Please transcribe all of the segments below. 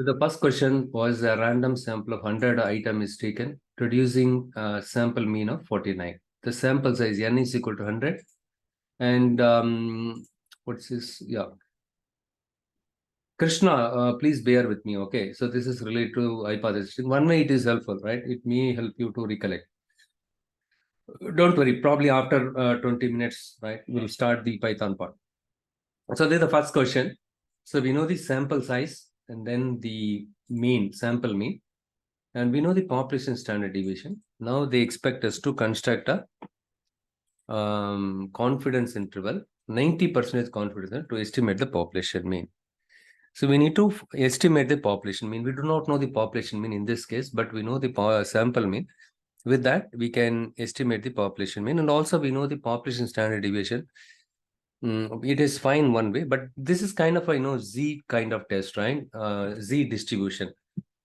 So the first question was a random sample of 100 item is taken, producing a sample mean of 49. The sample size n is equal to 100. And what's this? Yeah. Krishna, please bear with me, okay? So this is related to hypothesis. One way it is helpful, right? It may help you to recollect. Don't worry, probably after 20 minutes, right? We'll start the Python part. So there's the first question. So we know the sample size and then the mean, sample mean. And we know the population standard deviation. Now they expect us to construct a confidence interval, 90% confidence to estimate the population mean. So we need to estimate the population mean. We do not know the population mean in this case, but we know the sample mean. With that, we can estimate the population mean. And also we know the population standard deviation. It is fine one way, but this is kind of a Z kind of test, right? Z distribution.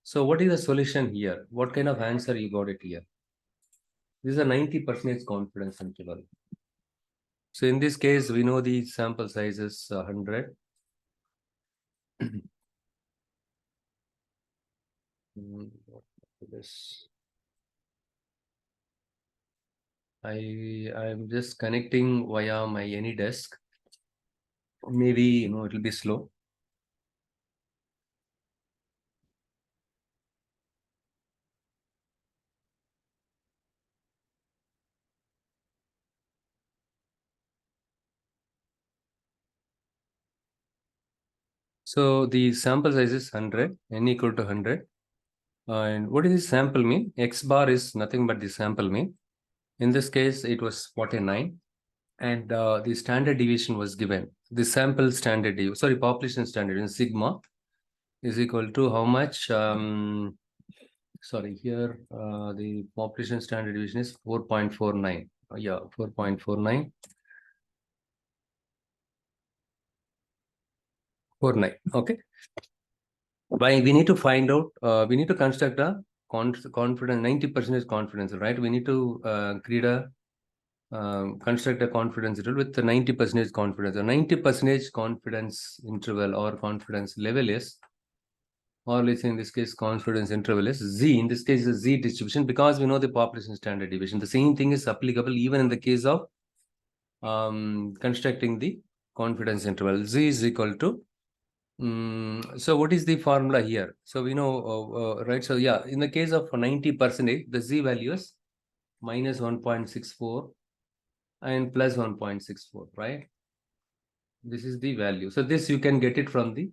So what is the solution here? What kind of answer you got it here? This is a 90% confidence interval. So in this case, we know the sample size is 100. This I'm just connecting via my AnyDesk. Maybe it will be slow. So the sample size is 100, n equal to 100. And what does the sample mean? X bar is nothing but the sample mean. In this case, it was 49. And the standard deviation was given. The sample standard deviation, sorry, population standard in sigma is equal to how much? Sorry, here the population standard deviation is 4.49. Yeah, 4.49. 49. Okay. Why we need to find out, we need to construct a confidence, 90% confidence, right? We need to create a construct a confidence interval with the 90% confidence. A 90% confidence interval or confidence level is, or let's say in this case, confidence interval is Z. In this case, is Z distribution because we know the population standard deviation. The same thing is applicable even in the case of constructing the confidence interval. Z is equal to so what is the formula here? So we know, right? So yeah, in the case of 90%, the Z value is minus 1.64 and plus 1.64, right? This is the value. So this you can get it from the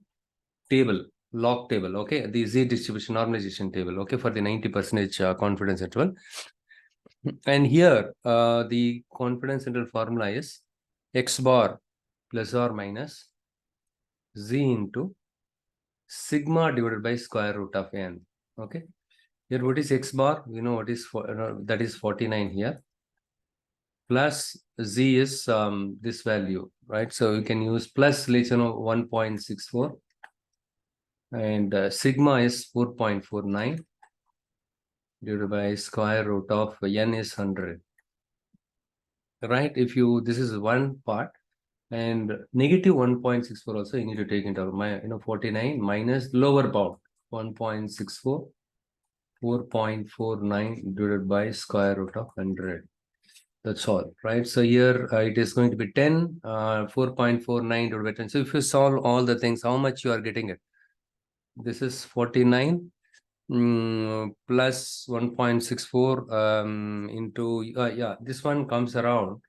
table, log table, okay? The Z distribution normalization table, okay, for the 90% confidence interval. And here, the confidence interval formula is X bar plus or minus Z into sigma divided by square root of n. Okay. Here, what is X bar? We know what is that is 49 here. Plus Z is this value, right? So you can use plus, let's 1.64. And sigma is 4.49 divided by square root of n is 100. Right? If you, this is one part. And negative 1.64 also you need to take into my 49 minus lower bound 1.64, 4.49 divided by square root of 100. That's all, right? So here it is going to be 10, 4.49 divided by 10. So if you solve all the things, how much you are getting it? This is 49 plus 1.64 into, yeah, this one comes around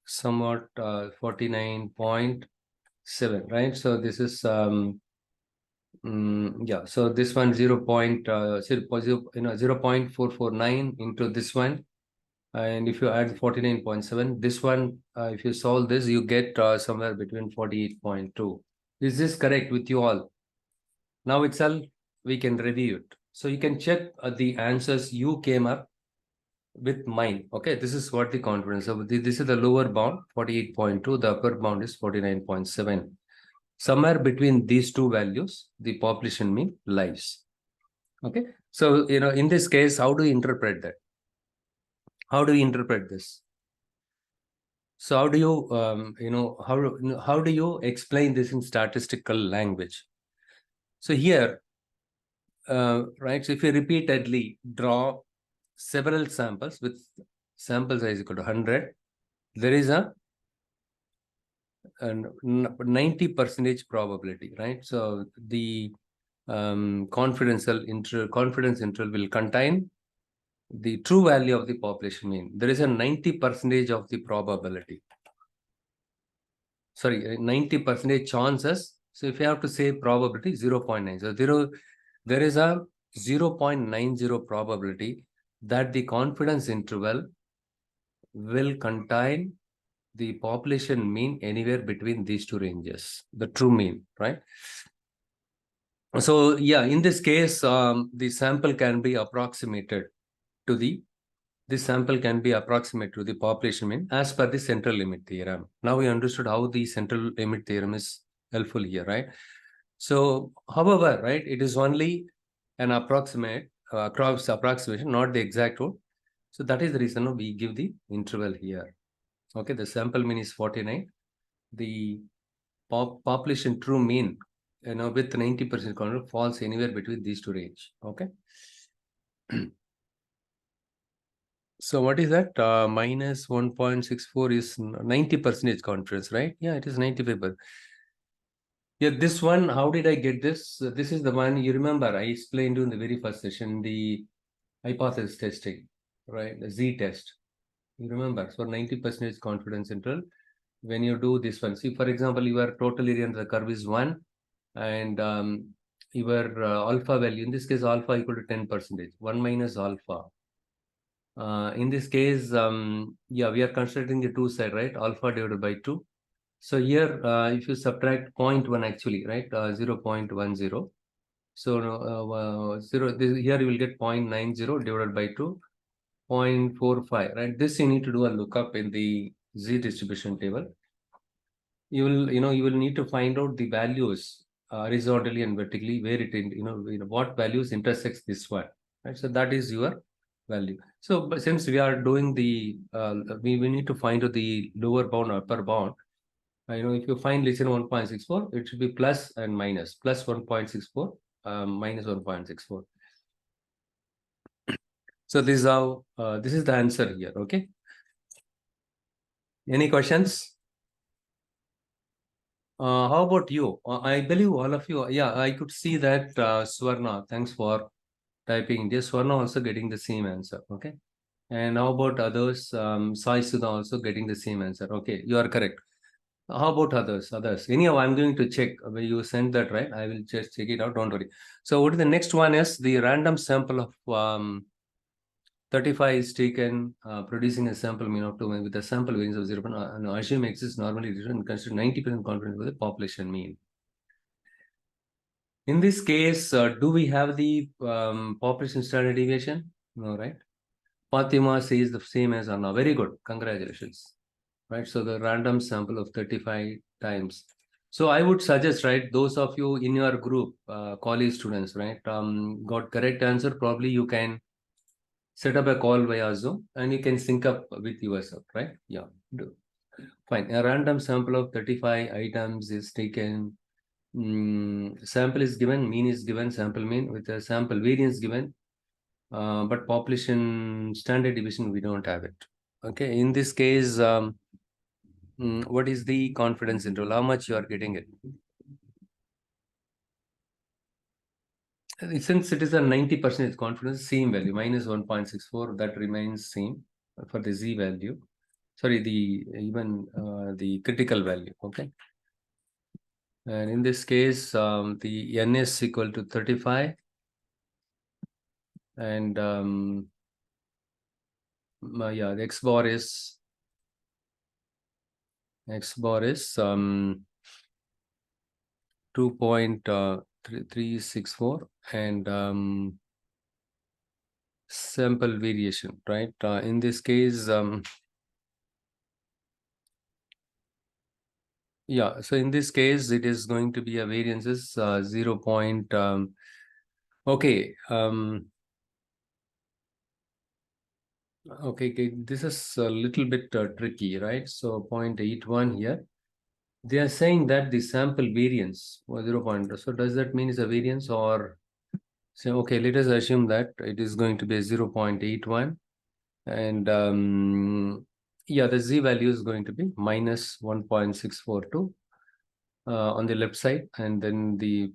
somewhat 49.7, right? So this is yeah, so this one 0.449 into this one, and if you add 49.7, this one if you solve this you get somewhere between 48.2. Is this correct with you all? Now itself we can review it, so you can check the answers you came up with mine. Okay, this is what the confidence of this is the lower bound 48.2, the upper bound is 49.7. Somewhere between these two values the population mean lies. Okay, so in this case, how do you interpret that? How do you interpret this? So how do you how do you explain this in statistical language? So here, right, so if you repeatedly draw several samples with sample size equal to 100, there is a 90% probability, right? So the confidence interval will contain the true value of the population mean. There is a 90% of the probability. Sorry, 90% chances. So if you have to say probability, 0.9. So there is a 0.90 probability that the confidence interval will contain the population mean anywhere between these two ranges, the true mean, right? So yeah, in this case, the sample can be approximated to the population mean as per the central limit theorem. Now we understood how the central limit theorem is helpful here, right? So, however, right, it is only an approximation, not the exact one. So that is the reason we give the interval here. Okay, the sample mean is 49. The population true mean, with 90% confidence falls anywhere between these two range. Okay. So what is that? Minus 1.64 is 90% confidence, right? Yeah, it is 95%. Yeah, this one, how did I get this? This is the one, you remember, I explained in the very first session, the hypothesis testing, right? The Z test. You remember, so 90% confidence interval. When you do this one, see, for example, your total area under the curve is 1, and your alpha value, in this case, alpha equal to 10%, 1 minus alpha. In this case, yeah, we are considering the two side, right? Alpha divided by 2. So here, if you subtract 0.1 actually, right? 0.10. So here you will get 0.90 divided by 2, 0.45, right? This you need to do a lookup in the Z distribution table. You will need to find out the values horizontally and vertically where what values intersects this one, right? So that is your value. So but since we are doing the we need to find out the lower bound or upper bound. If you find less than 1.64, it should be plus and minus. Plus 1.64, minus 1.64. So this is how this is the answer here. Okay. Any questions? How about you? I believe all of you. Yeah, I could see that Swarna. Thanks for typing this. Swarna also getting the same answer. Okay. And how about others? Sai Sudha also getting the same answer. Okay, you are correct. How about others? Anyhow, I'm going to check. When you send that, right? I will just check it out. Don't worry. So what is the next one is the random sample of 35 is taken, producing a sample mean of 2 with a sample variance of 0. Assume X is normally written and consider 90% confidence with the population mean. In this case, do we have the population standard deviation? No, right? Fatima says the same as Anna. Very good. Congratulations. Right. So the random sample of 35 times. So I would suggest, right, those of you in your group, college students, right, got correct answer. Probably you can set up a call via Zoom and you can sync up with yourself, right? Yeah. Fine. A random sample of 35 items is taken. Sample is given, mean is given, sample mean with a sample variance given. But population standard deviation, we don't have it. Okay. In this case, what is the confidence interval? How much you are getting it? Since it is a 90% confidence, same value, minus 1.64, that remains same for the Z value. Sorry, the critical value, okay? And in this case, the N is equal to 35. And yeah, the X bar is 2.364 and sample variation, right? In this case, yeah, so in this case, it is going to be a variances 0. Okay. Okay, this is a little bit tricky, right? So 0.81 here. They are saying that the sample variance was 0. So does that mean it's a variance, or say, okay, let us assume that it is going to be a 0.81, and yeah, the z value is going to be minus 1.642 on the left side, and then the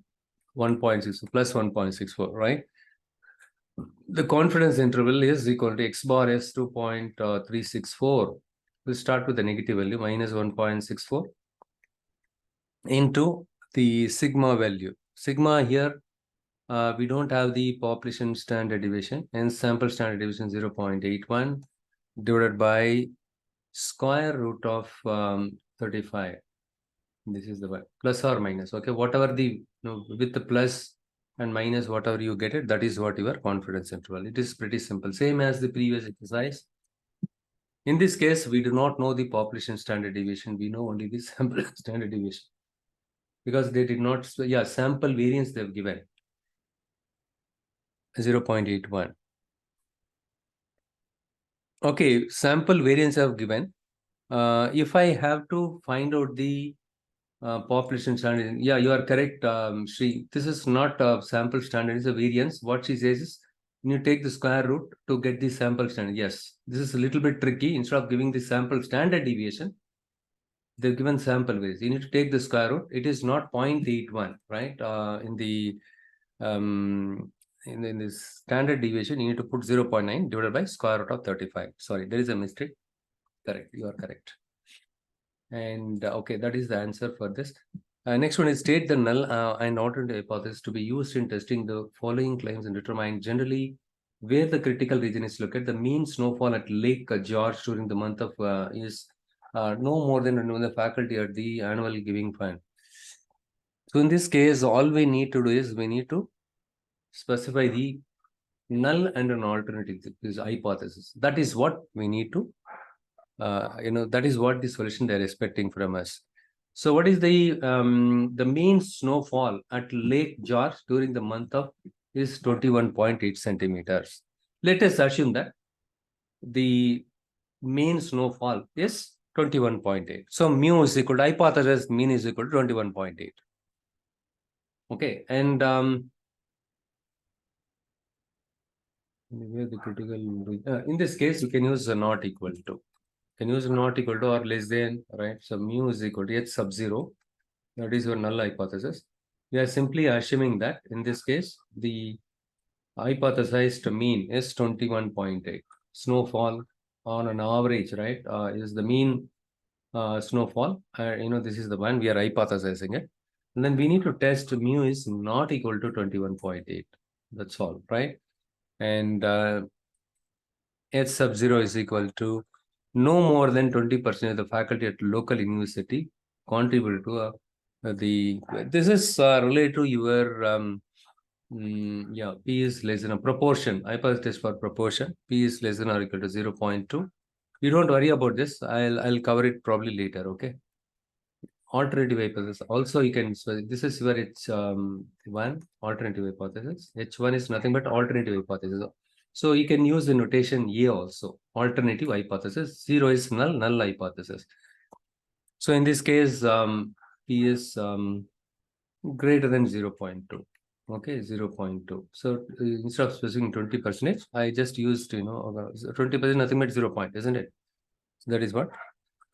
1.6 plus 1.64, right? The confidence interval is equal to x bar is 2.364. We'll start with the negative value, minus 1.64 into the sigma value. Sigma here, we don't have the population standard deviation, and sample standard deviation 0.81 divided by square root of 35. This is the one, plus or minus. Okay, whatever the, with the plus and minus, whatever you get it, that is what your confidence interval. It is pretty simple, same as the previous exercise. In this case, we do not know the population standard deviation. We know only the sample standard deviation, because they did not, yeah, sample variance they've given 0.81. Okay, sample variance I've given. If I have to find out the population standard, yeah, you are correct, Shri. This is not a sample standard, it's a variance. What she says is, you take the square root to get the sample standard. Yes, this is a little bit tricky. Instead of giving the sample standard deviation, they've given sample variance. You need to take the square root. It is not 0.81, right? In this standard deviation, you need to put 0.9 divided by square root of 35. Sorry, there is a mistake. Correct, you are correct. And okay, that is the answer for this. Next one is state the null and alternative hypothesis to be used in testing the following claims and determine generally where the critical region is located. The mean snowfall at Lake George during the month of is no more than the faculty at the annual giving fund. So in this case, all we need to do is we need to specify the null and an alternative, this hypothesis. That is what we need to, that is what the solution they're expecting from us. So what is the mean snowfall at Lake George during the month of is 21.8 centimeters. Let us assume that the mean snowfall is 21.8. So mu is equal to, hypothesis mean is equal to 21.8. Okay, and where the critical, in this case, you can use a not equal to. Can use not equal to or less than, right? So mu is equal to h sub 0. That is your null hypothesis. We are simply assuming that in this case, the hypothesized mean is 21.8. Snowfall on an average, right, is the mean snowfall. This is the one we are hypothesizing it. And then we need to test mu is not equal to 21.8. That's all, right? And h sub 0 is equal to no more than 20% of the faculty at local university contribute to this is related to your P is less than a proportion. Hypothesis for proportion. P is less than or equal to 0.2. You don't worry about this. I'll cover it probably later. Okay. Alternative hypothesis. Also, you can. So this is where it's one alternative hypothesis. H1 is nothing but alternative hypothesis. So you can use the notation A also. Alternative hypothesis. 0 is null hypothesis. So in this case, P is greater than 0.2. Okay, 0.2. So instead of specifying 20%, I just used 20%, nothing but 0 point, isn't it? So that is what.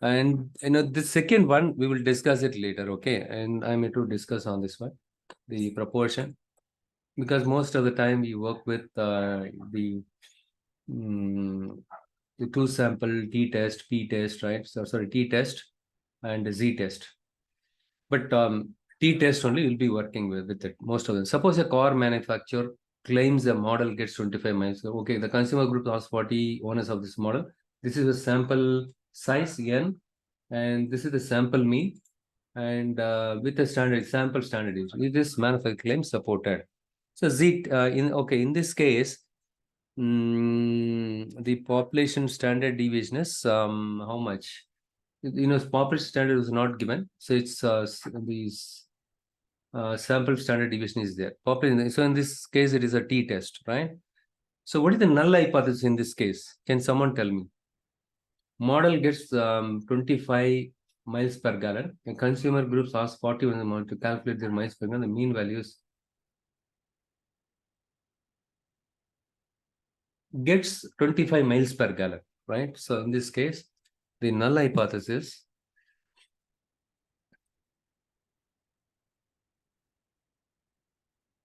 And the second one we will discuss it later. Okay, and I'm going to discuss on this one, the proportion, because most of the time we work with the two sample T test, P test, right? So sorry, T test and Z test. But T test only will be working with it, most of them. Suppose a car manufacturer claims a model gets 25 miles. Okay, the consumer group has 40 owners of this model. This is a sample size N, and this is the sample mean, and with the sample standard deviation. This manufacturer claim supported. So Z in this case, the population standard deviation is how much? Population standard is not given, so it's these sample standard deviation is there. Population. So in this case, it is a T test, right? So what is the null hypothesis in this case? Can someone tell me? Model gets 25 miles per gallon. A consumer groups ask 41 amount to calculate their miles per gallon. The mean values gets 25 miles per gallon, right? So in this case, the null hypothesis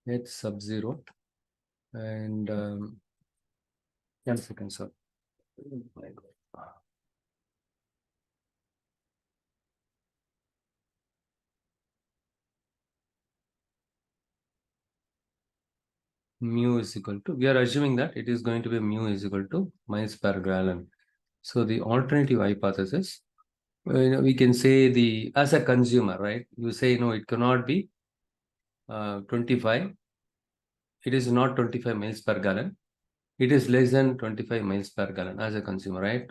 H sub 0 and 1 second, sir. Oh my God. Mu is equal to, we are assuming that it is going to be mu is equal to miles per gallon. So the alternative hypothesis, we can say the, as a consumer, right? You say, no, it cannot be 25. It is not 25 miles per gallon. It is less than 25 miles per gallon as a consumer, right?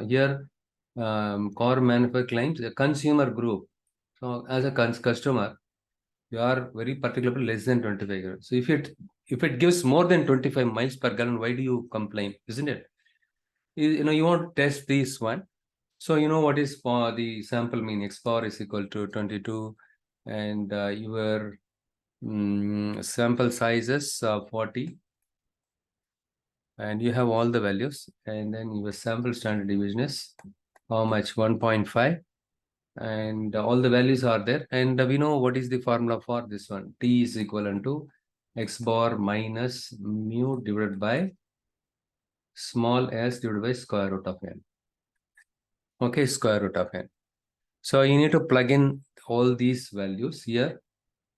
Here, car manufacturer claims a consumer group. So as a customer, you are very particular less than 25 gallons. So if it gives more than 25 miles per gallon, why do you complain? Isn't it? You want to test this one. So you know what is for the sample mean x bar is equal to 22 and your sample size is 40 and you have all the values and then your sample standard deviation is how much 1.5 and all the values are there and we know what is the formula for this one. T is equivalent to x bar minus mu divided by small s divided by square root of n. Okay, square root of n. So you need to plug in all these values here.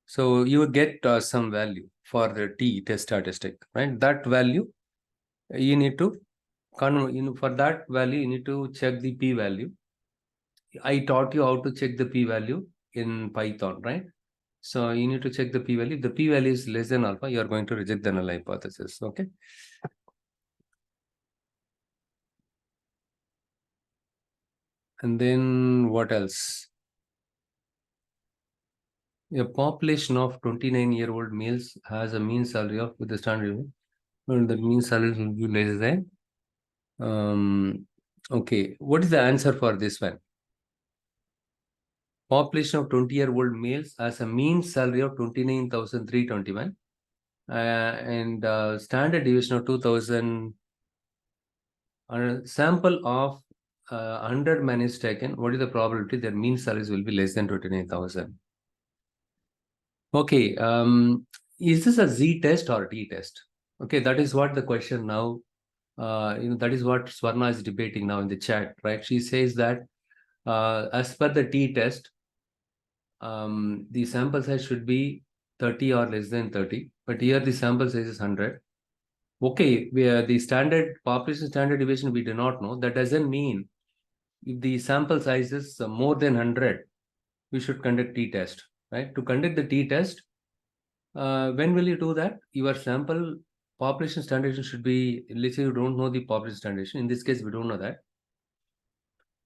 So you get some value for the t test statistic, right? That value you need to for that value you need to check the p value. I taught you how to check the p value in Python, right? So you need to check the p value. If the p value is less than alpha, you are going to reject the null hypothesis. Okay. And then what else? A population of 29-year-old males has a mean salary of with the standard, and the mean salary will be less than. Okay, what is the answer for this one? Population of 20-year-old males has a mean salary of 29,321 and standard deviation of 2,000. Sample of 100 men is taken. What is the probability that mean salaries will be less than 29,000? Okay, is this a Z test or T test? Okay, that is what the question now, that is what Swarna is debating now in the chat, right? She says that as per the T test, the sample size should be 30 or less than 30, but here the sample size is 100. Okay, the standard population standard deviation we do not know. That doesn't mean if the sample size is more than 100, we should conduct t-test, right? To conduct the t-test, when will you do that? Your sample population standard should be, let's say you don't know the population standard. In this case, we don't know that.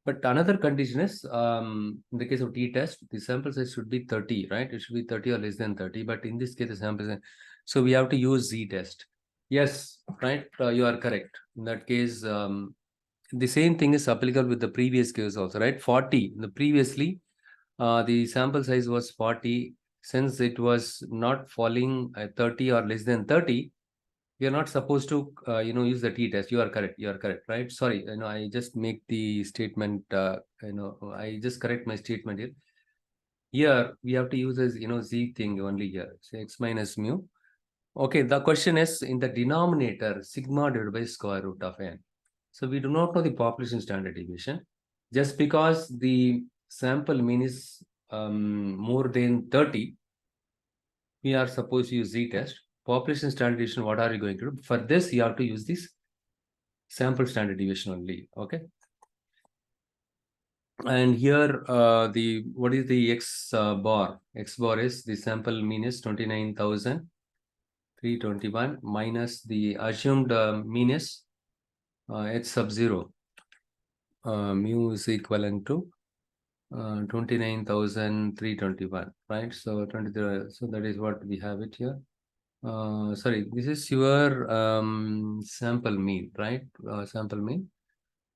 But another condition is, in the case of t-test, the sample size should be 30, right? It should be 30 or less than 30. But in this case, the sample size, so we have to use z-test. Yes, right? You are correct. In that case, the same thing is applicable with the previous case also, right? 40. The previously, the sample size was 40. Since it was not falling at 30 or less than 30, we are not supposed to, use the t-test. You are correct. You are correct, right? Sorry, I just make the statement, I just correct my statement here. Here, we have to use as, z thing only here. So x minus mu. Okay, the question is in the denominator, sigma divided by square root of n. So we do not know the population standard deviation. Just because the sample mean is more than 30, we are supposed to use z-test. Population standard deviation, what are you going to do? For this, you have to use this sample standard deviation only, okay? And here, what is the x bar? X bar is the sample mean is 29,321 minus the assumed mean is h sub 0. Mu is equivalent to 29,321, right? So 23, so that is what we have it here. Sorry, this is your sample mean, right? Sample mean.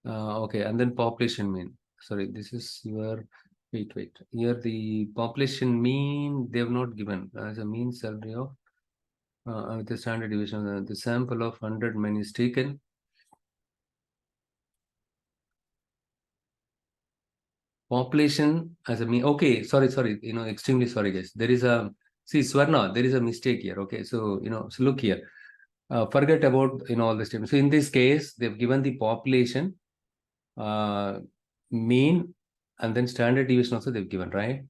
Okay, and then population mean. Sorry, this is your Wait. Here the population mean they have not given as a mean salary of with the standard deviation. The sample of 100 men is taken. Population as a mean. Okay, sorry. Extremely sorry, guys. There is a Swarna. There is a mistake here. Okay, so so look here. Forget about all the statements. So in this case, they've given the population, mean, and then standard deviation also they've given, right?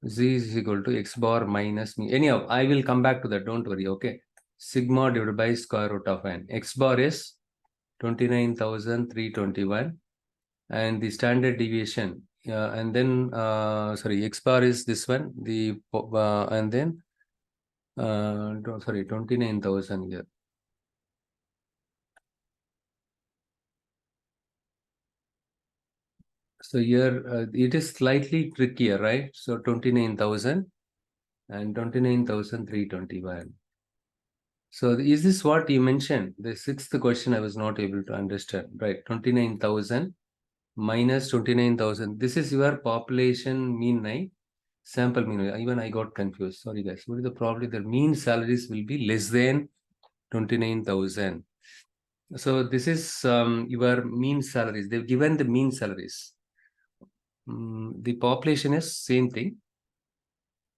Z is equal to x bar minus mean. Anyhow, I will come back to that. Don't worry. Okay. Sigma divided by square root of n. X bar is 29,321, and the standard deviation. And then sorry, x bar is this one. The and then sorry, 29,000 here. So here it is slightly trickier, right? So 29,000 and 29,321. So is this what you mentioned? The sixth question I was not able to understand, right? 29,000 minus 29,000. This is your population mean, right? Sample mean. Even I got confused. Sorry, guys. What is the probability that mean salaries will be less than 29,000? So this is your mean salaries. They've given the mean salaries. The population is same thing.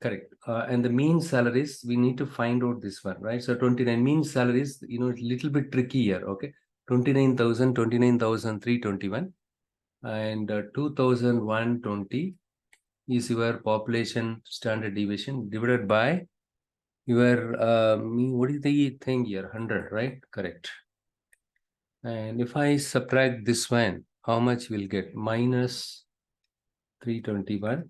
Correct. And the mean salaries, we need to find out this one, right? So 29 mean salaries, it's a little bit tricky here, okay? 29,000, 29,321, and 2,120 is your population standard deviation divided by your what is the thing here? 100, right? Correct. And if I subtract this one, how much will get? Minus 321,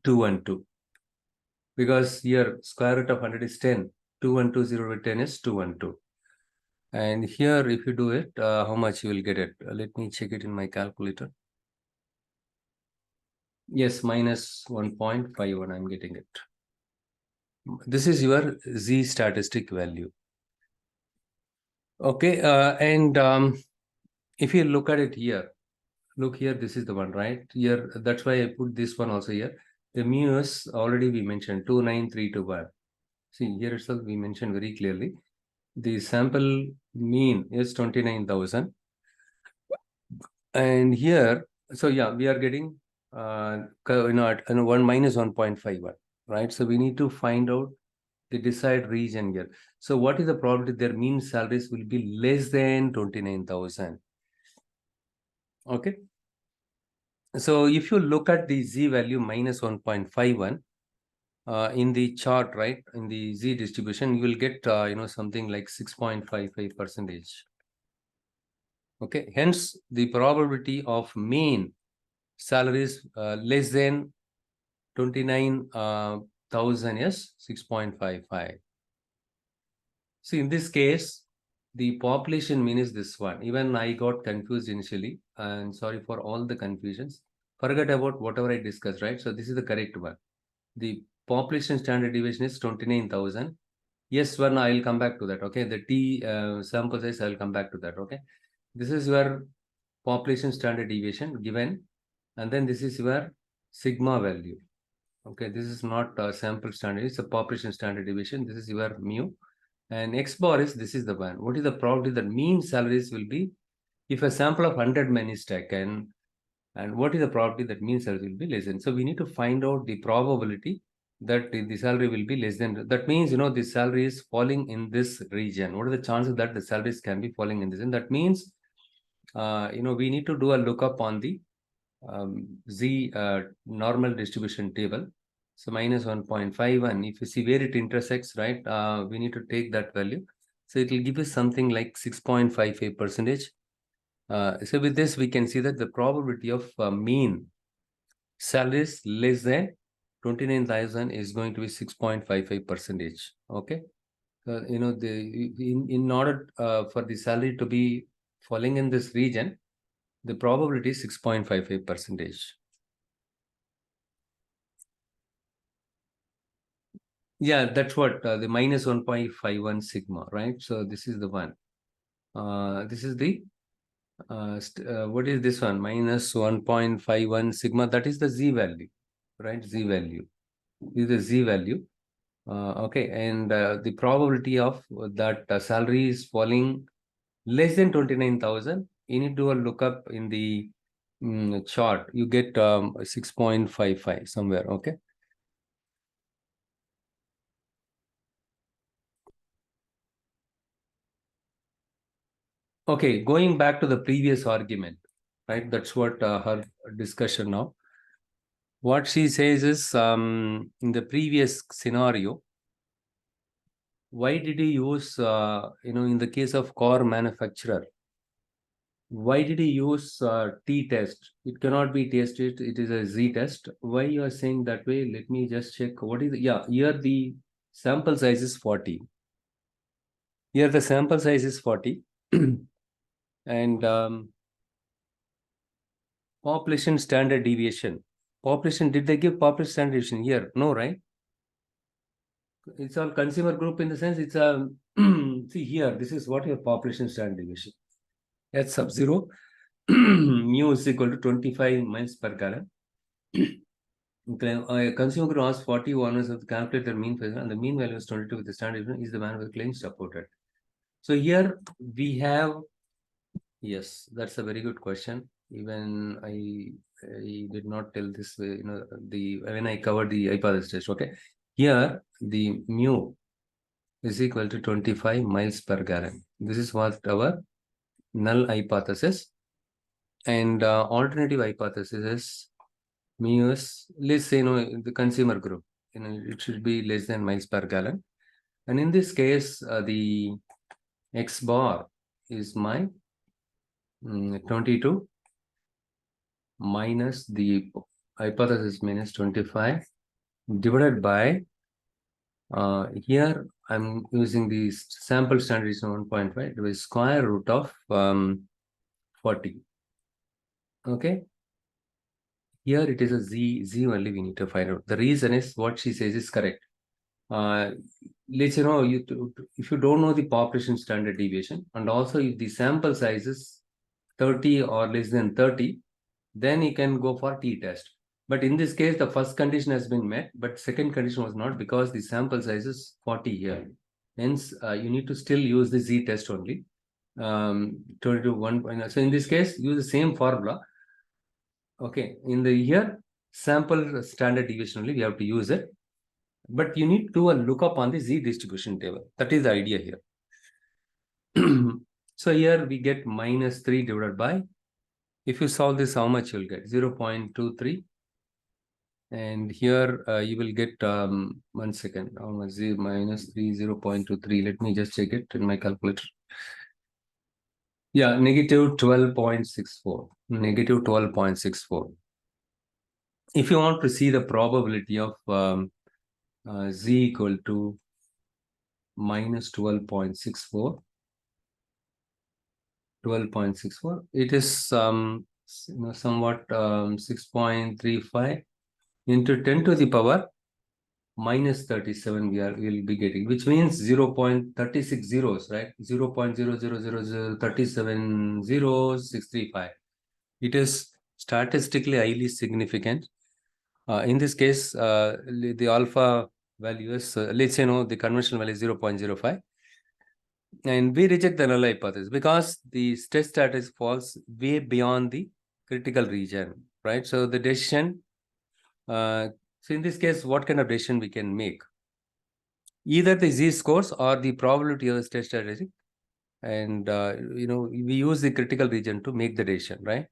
212. Because here square root of 100 is 10. 2120 over 10 is 212. And here, if you do it, how much you will get it? Let me check it in my calculator. Yes, minus 1.51, I'm getting it. This is your Z statistic value. Okay, and if you look at it here, look here, this is the one, right? Here, that's why I put this one also here. The mu is already we mentioned 29321. See, here itself we mentioned very clearly. The sample mean is 29,000. And here, so yeah, we are getting at 1 minus 1.51, right? So we need to find out the desired region here. So what is the probability their mean salaries will be less than 29,000? Okay. So if you look at the Z value minus 1.51 in the chart, right, in the Z distribution, you will get, something like 6.55%. Okay. Hence, the probability of mean salaries less than 29,000 is 6.55. See, in this case, the population mean is this one. Even I got confused initially, and sorry for all the confusions. Forget about whatever I discussed, right? So this is the correct one. The population standard deviation is 29,000. Yes, one, I will come back to that. Okay, the T sample size, I will come back to that. Okay, this is your population standard deviation given, and then this is your sigma value. Okay, this is not a sample standard, it's a population standard deviation. This is your mu. And X bar is, this is the one. What is the probability that mean salaries will be if a sample of 100 men is taken? And what is the probability that mean salaries will be less than? So we need to find out the probability that the salary will be less than. That means, the salary is falling in this region. What are the chances that the salaries can be falling in this? And that means, we need to do a lookup on the Z normal distribution table. So minus 1.51, if you see where it intersects, right, we need to take that value. So it will give us something like 6.58%. So with this, we can see that the probability of mean salaries less than 29,000 is going to be 6.55%. Okay. In order for the salary to be falling in this region, the probability is 6.55%. Yeah, that's what the minus 1.51 sigma, right? So this is the one. This is the What is this one? Minus 1.51 sigma. That is the Z value, right? Z value. This is the Z value. Okay, and the probability of that salary is falling less than 29,000. You need to do a lookup in the chart. You get 6.55 somewhere. Okay. Okay, going back to the previous argument, right? That's what her discussion now. What she says is, in the previous scenario, why did he use, in the case of car manufacturer, why did he use t-test? It cannot be tested. It is a z-test. Why you are saying that way? Let me just check. What is, here the sample size is 40. Here the sample size is 40. And population standard deviation. Population, did they give population standard deviation here? No, right? It's all consumer group in the sense it's a, see here, this is what your population standard deviation. H sub 0, mu is equal to 25 miles per gallon. Consumer group asks 40 owners of the calculate their mean value, and the mean value is 22 with the standard deviation is the man with claim supported. So here we have, yes, that's a very good question. Even I did not tell this, when I covered the hypothesis test. Okay, here the mu is equal to 25 miles per gallon. This is what our null hypothesis, and alternative hypothesis is mu is, let's say, the consumer group, it should be less than miles per gallon. And in this case, the x bar is my 22 minus the hypothesis minus 25 divided by, here I'm using the sample standard is 1.5, it was square root of 40. Okay. Here it is a z only we need to find out. The reason is what she says is correct. Let's if you don't know the population standard deviation, and also if the sample size is 30 or less than 30, then you can go for t-test. But in this case, the first condition has been met, but second condition was not, because the sample size is 40 here. Hence, you need to still use the z-test only. 22 so in this case, use the same formula. Okay, in the here sample standard deviation only we have to use it, but you need to do a lookup on the z distribution table. That is the idea here. So here we get minus 3 divided by, if you solve this, how much you'll get? 0.23. And here you will get, 1 second, how much? Minus 3, 0.23. Let me just check it in my calculator. Yeah, negative 12.64. Negative 12.64. If you want to see the probability of z equal to minus 12.64, it is somewhat 6.35 into 10 to the power minus 37 we'll be getting, which means 0.36 zeros, right? 0.000037065. It is statistically highly significant. In this case, the alpha value is, let's say, the conventional value is 0.05. And we reject the null hypothesis because the test status falls way beyond the critical region, right? So the decision, so in this case, what kind of decision we can make? Either the z-scores or the probability of the test strategy. And, we use the critical region to make the decision, right?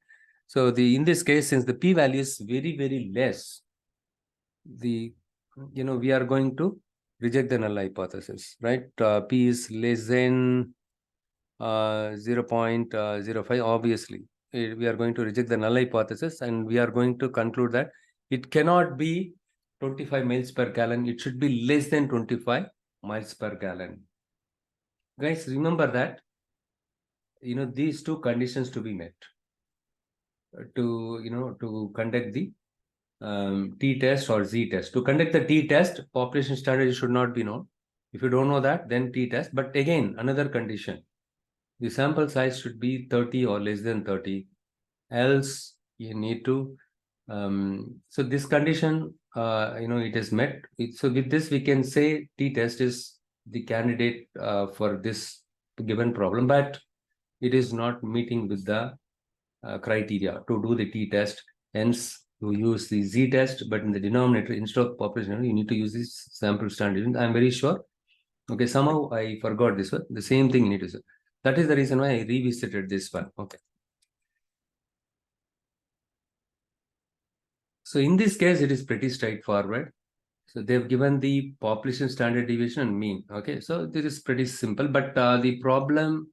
So in this case, since the p-value is very, very less, we are going to reject the null hypothesis, right? P is less than 0.05. Obviously, we are going to reject the null hypothesis, and we are going to conclude that it cannot be 25 miles per gallon. It should be less than 25 miles per gallon. Guys, remember that, these two conditions to be met to conduct the t-test or z-test. To conduct the t-test, population standard should not be known. If you don't know that, then t-test. But again, another condition, the sample size should be 30 or less than 30. Else you need to, so this condition, it is met. So with this, we can say t-test is the candidate for this given problem, but it is not meeting with the criteria to do the t-test. Hence, you use the z-test, but in the denominator, instead of population, you need to use this sample standard. I'm very sure. Okay, somehow I forgot this one. The same thing you need to say. That is the reason why I revisited this one. Okay. So in this case, it is pretty straightforward. So they've given the population standard deviation and mean. Okay, so this is pretty simple, but the problem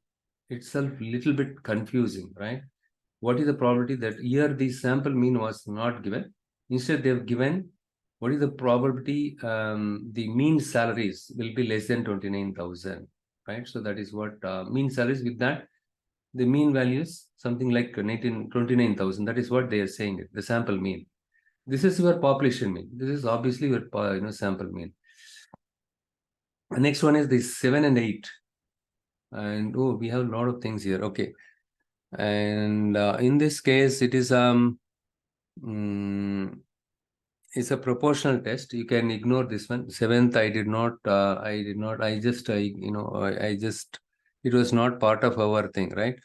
itself little bit confusing, right? What is the probability that here the sample mean was not given? Instead, they've given what is the probability the mean salaries will be less than 29,000, right? So that is what mean salaries. With that, the mean value is something like 29,000. That is what they are saying, the sample mean. This is your population mean. This is obviously your sample mean. The next one is the 7 and 8. And oh, we have a lot of things here. Okay. And in this case, it is it's a proportional test. You can ignore this one. 7th, I just, it was not part of our thing, right?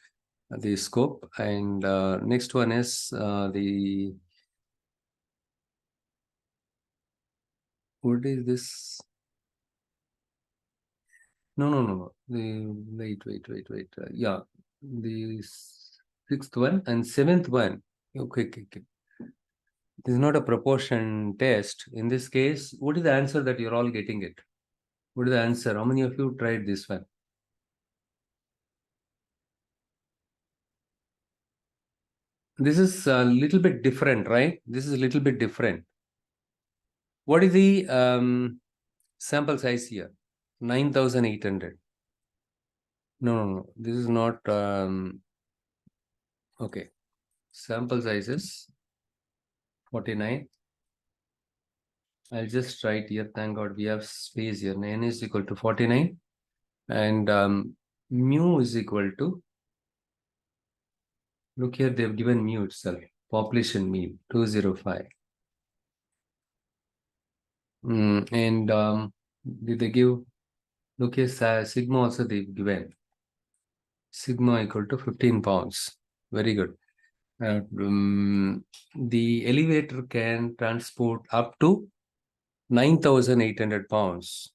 The scope. And next one is what is this? No. Wait. Yeah, the 6th one and 7th one. Okay. This is not a proportion test. In this case, what is the answer that you're all getting it? What is the answer? How many of you tried this one? This is a little bit different, right? This is a little bit different. What is the sample size here? 9,800. No. This is not. Okay. Sample size is 49. I'll just write here. Thank God we have space here. N is equal to 49. And mu is equal to, look here, they've given mu itself. Population mean, 205. And did they give, look here, sigma also they've given. Sigma equal to 15 pounds. Very good. The elevator can transport up to 9,800 pounds.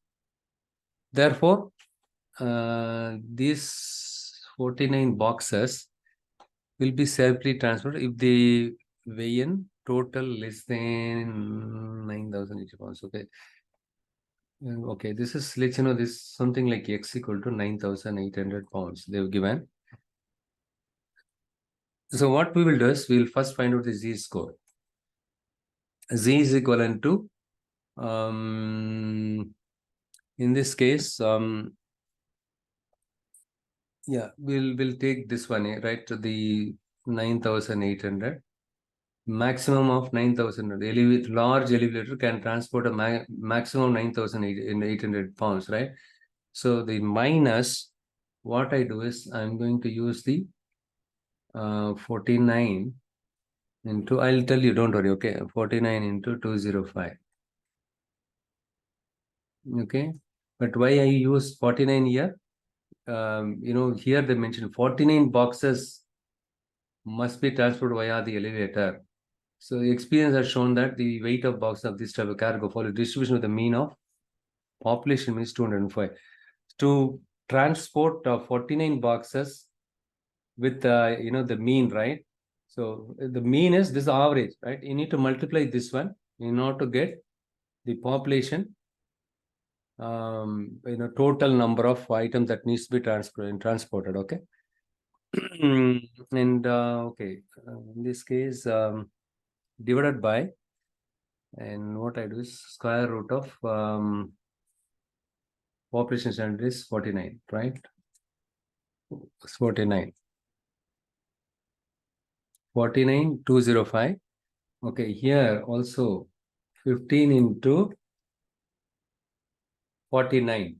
Therefore, these 49 boxes will be safely transported if they weigh in total less than 9,080 pounds. Okay. Okay, this is, let's this something like x equal to 9,800 pounds they've given. So what we will do is we will first find out the z score. Z is equivalent to in this case we'll take this one, right, to the 9,800. Maximum of 9,000. Large elevator can transport a maximum 9,800 pounds, right? So the minus, what I do is I'm going to use the 49 into, I'll tell you, don't worry, okay? 49 into 205. Okay, but why I use 49 here? Here they mentioned 49 boxes must be transported via the elevator. So the experience has shown that the weight of box of this type of cargo follow distribution with the mean of population means 205. To transport 49 boxes with the mean, right? So the mean is this average, right? You need to multiply this one in order to get the population, total number of items that needs to be transported. Okay. And okay, in this case, divided by, and what I do is square root of population standard is 49, right? It's 49. 49,205. Okay, here also 15 into 49.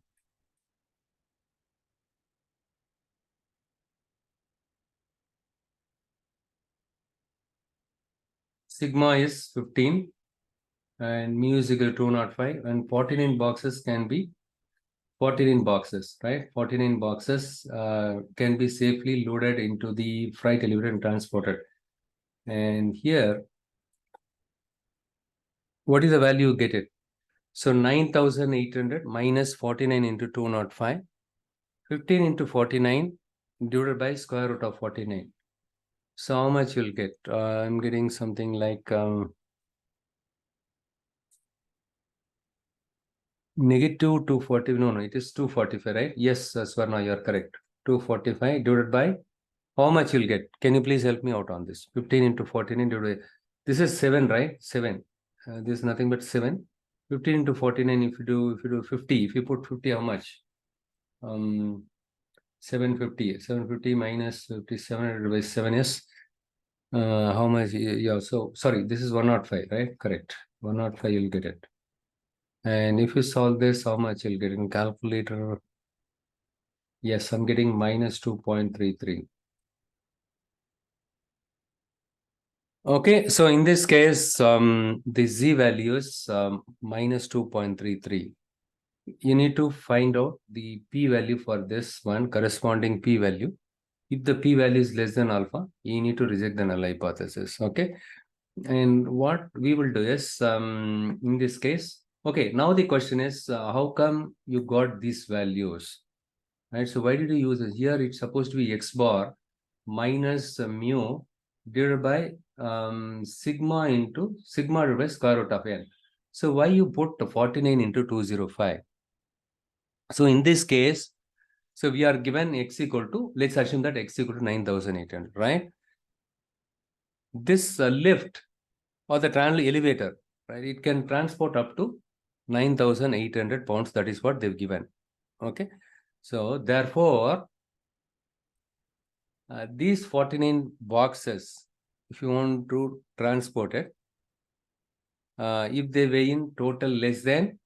sigma is 15 and mu is equal to 205, and 49 boxes can be 49 boxes, right? 49 boxes can be safely loaded into the freight elevator and transported. And here, what is the value you get it? So 9,800 minus 49 into 205, 15 into 49 divided by square root of 49. So how much you'll get? I'm getting something like negative 240. No, it is 245, right? Yes, Swarna, you're correct. 245 divided by how much you'll get? Can you please help me out on this? 15 into 49 divided by, this is 7, right? 7. This is nothing but 7. 15 into 49, if you do 50, if you put 50, how much? 750. 750 minus 50, 700 by 7 is how much? Yeah, so sorry, this is 105, right? Correct. 105, you'll get it. And if you solve this, how much you'll get in calculator? Yes, I'm getting minus 2.33. Okay, so in this case, the z value is minus 2.33. You need to find out the p-value for this one, corresponding p-value. If the p-value is less than alpha, you need to reject the null hypothesis, okay? And what we will do is, in this case, okay, now the question is, how come you got these values, right? So why did you use it? Here it's supposed to be x bar minus mu divided by sigma into sigma divided by square root of n. So why you put 49 into 205? So in this case, so we are given x equal to, let's assume that x equal to 9,800, right? This lift or the elevator, right? It can transport up to 9,800 pounds. That is what they've given. Okay. So therefore, these 49 boxes, if you want to transport it, if they weigh in total less than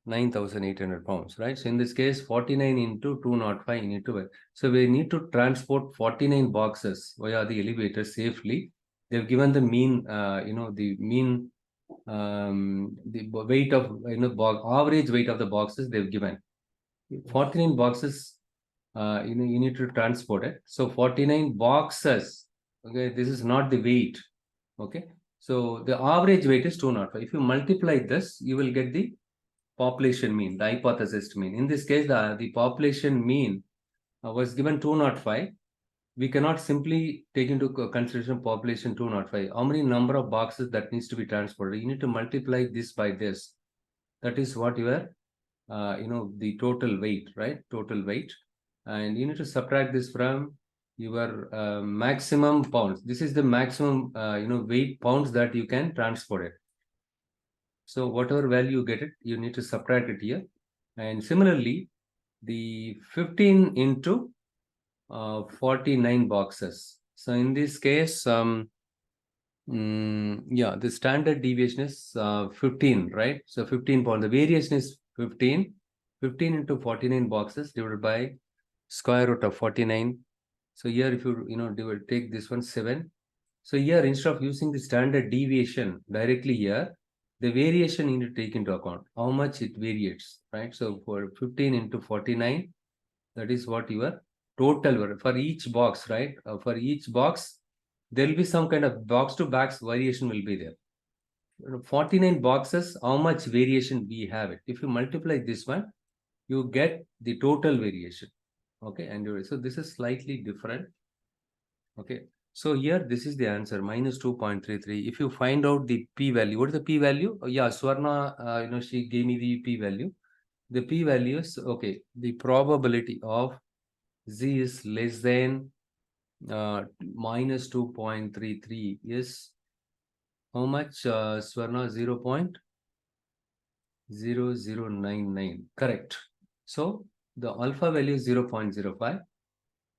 9,800 pounds, right? So in this case, 49 into 205 you need to weigh. So we need to transport 49 boxes via the elevator safely. They've given the mean, the mean, the weight of, average weight of the boxes they've given. 49 boxes, you need to transport it. So 49 boxes, okay, this is not the weight, okay. So the average weight is 205. If you multiply this, you will get the population mean, the hypothesis mean. In this case, the population mean was given 205. We cannot simply take into consideration population 205. How many number of boxes that needs to be transported? You need to multiply this by this. That is what your, the total weight, right? Total weight. And you need to subtract this from your maximum pounds. This is the maximum, weight pounds that you can transport it. So whatever value you get it, you need to subtract it here. And similarly, the 15 into 49 boxes. So in this case, the standard deviation is 15, right? So 15 pounds. The variation is 15. 15 into 49 boxes divided by square root of 49. So here, if you take this one 7. So here, instead of using the standard deviation directly here, the variation you need to take into account how much it varies, right? So for 15 into 49, that is what your total for each box, right? For each box, there will be some kind of box to box variation will be there. 49 boxes, how much variation we have it? If you multiply this one, you get the total variation. Okay, and so this is slightly different. Okay, so here this is the answer, minus 2.33. If you find out the p-value, what is the p-value? Yeah, Swarna, she gave me the p-value. The p-value is, okay, the probability of z is less than minus 2.33 is how much, Swarna? 0.0099. Correct. So the alpha value is 0.05.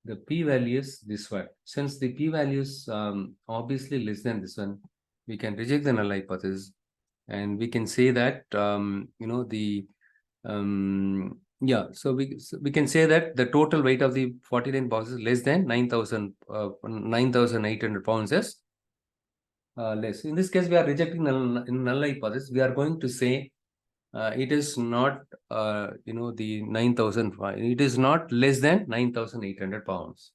The p-value is this one. Since the p-value is obviously less than this one, we can reject the null hypothesis, and we can say that so we can say that the total weight of the 49 boxes less than 9,800 pounds is less. In this case, we are rejecting null hypothesis. We are going to say it is not, the 9,000. It is not less than 9,800 pounds.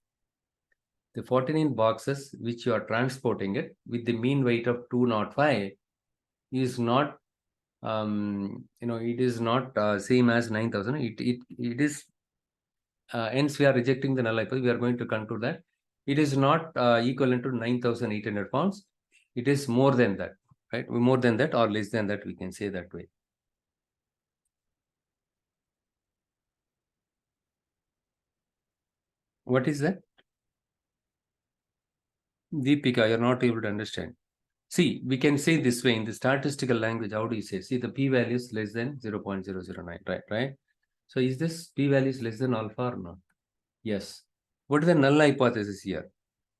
The 49 boxes which you are transporting it with the mean weight of 205 is not, it is not same as 9,000. It is, hence we are rejecting the null hypothesis. We are going to conclude that it is not equivalent to 9,800 pounds. It is more than that, right? More than that or less than that, we can say that way. What is that? Deepika, you're not able to understand. See, we can say this way in the statistical language. How do you say? See, the p-value is less than 0.009, right? So is this p-value is less than alpha or not? Yes. What is the null hypothesis here?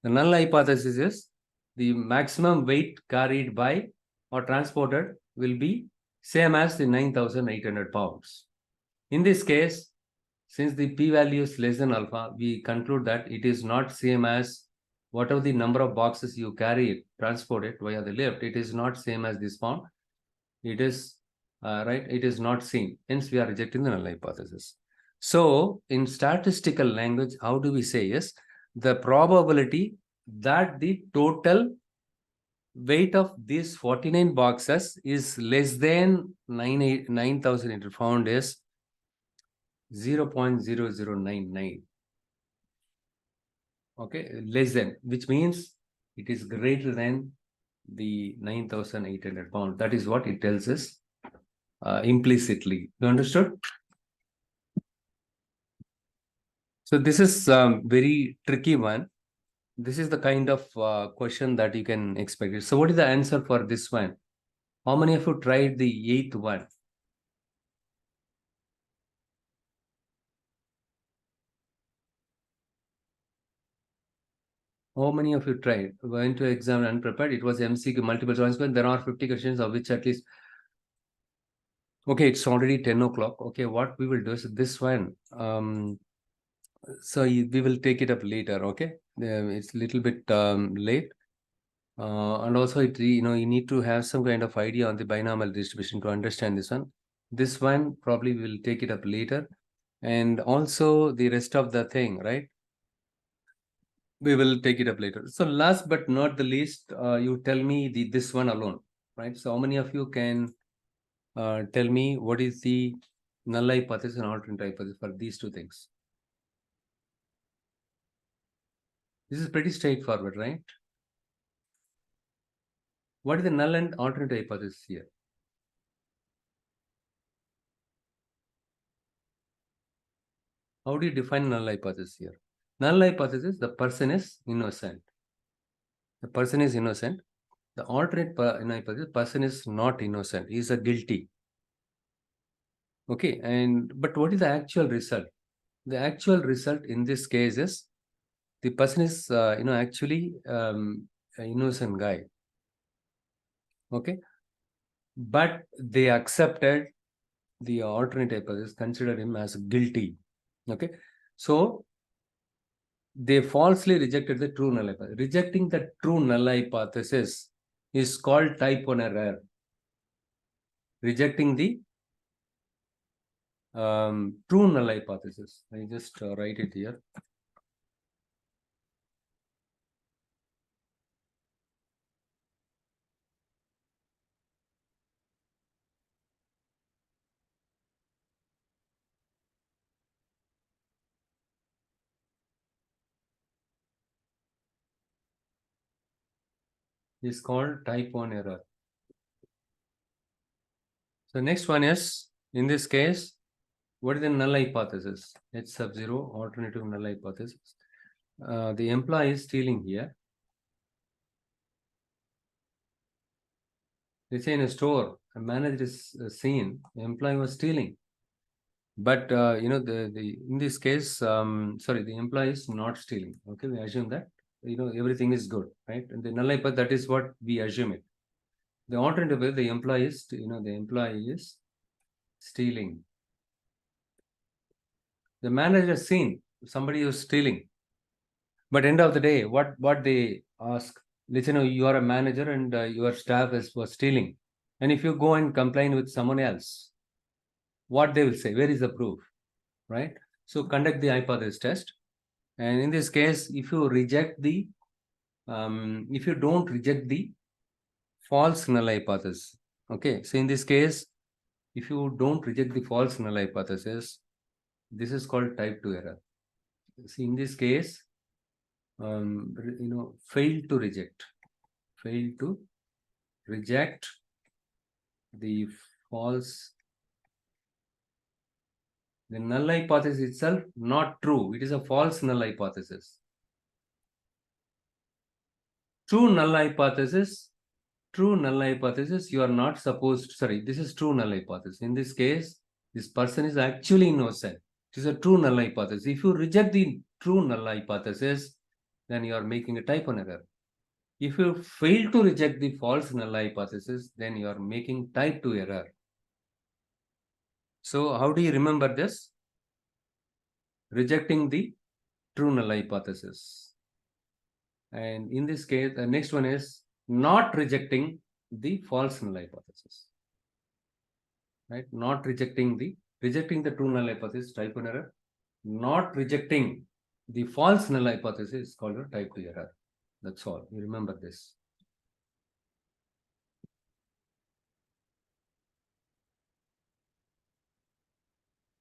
The null hypothesis is the maximum weight carried by or transported will be same as the 9,800 pounds. In this case, since the p-value is less than alpha, we conclude that it is not same as whatever the number of boxes you carry it, transport it via the lift, it is not same as this form. It is, right, it is not same. Hence, we are rejecting the null hypothesis. So, in statistical language, how do we say is the probability that the total weight of these 49 boxes is less than 9,000 found is 0.0099. Okay, less than, which means it is greater than the 9,800 pounds. That is what it tells us implicitly. You understood? So this is very tricky one. This is the kind of question that you can expect. So what is the answer for this one? How many of you tried the eighth one? How many of you tried? Went to exam unprepared. It was MCQ multiple choice, but there are 50 questions of which at least. Okay, it's already 10 o'clock. Okay, what we will do is this one. So we will take it up later. Okay, it's a little bit late. And also, you need to have some kind of idea on the binomial distribution to understand this one. This one probably will take it up later. And also the rest of the thing, right? We will take it up later. So last but not the least, you tell me this one alone, right? So how many of you can tell me what is the null hypothesis and alternate hypothesis for these two things? This is pretty straightforward, right? What is the null and alternate hypothesis here? How do you define null hypothesis here? Null hypothesis, the person is innocent. The person is innocent. The alternate hypothesis, person is not innocent. He is a guilty. Okay, but what is the actual result? The actual result in this case is the person is, actually an innocent guy. Okay, but they accepted the alternate hypothesis, consider him as guilty. Okay, so they falsely rejected the true null hypothesis. Rejecting the true null hypothesis is called type 1 error. Rejecting the true null hypothesis. I just write it here. Is called type 1 error. So next one is, in this case, what is the null hypothesis? H sub 0, alternative null hypothesis. The employee is stealing here. They say in a store, a manager is seen, the employee was stealing. But, in this case, the employee is not stealing. Okay, we assume that, everything is good, right? And the null hypothesis, that is what we assume it. The alternative is the employee is stealing. The manager has seen somebody is stealing. But end of the day, what they ask, let's say you are a manager and your staff was stealing. And if you go and complain with someone else, what they will say, where is the proof, right? So conduct the hypothesis test. And in this case, if you reject the, if you don't reject the false null hypothesis, okay. So in this case, if you don't reject the false null hypothesis, this is called type 2 error. See, in this case, fail to reject the false, the null hypothesis itself not true. It is a false null hypothesis. True null hypothesis, you are not supposed, sorry, this is true null hypothesis. In this case, this person is actually innocent. It is a true null hypothesis. If you reject the true null hypothesis, then you are making a type 1 error. If you fail to reject the false null hypothesis, then you are making type 2 error. So how do you remember this? Rejecting the true null hypothesis. And in this case, the next one is not rejecting the false null hypothesis. Right? Not rejecting the true null hypothesis, type 1 error. Not rejecting the false null hypothesis is called a type 2 error. That's all. You remember this.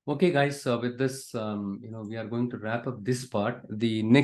Okay, guys. With this, we are going to wrap up this part. The next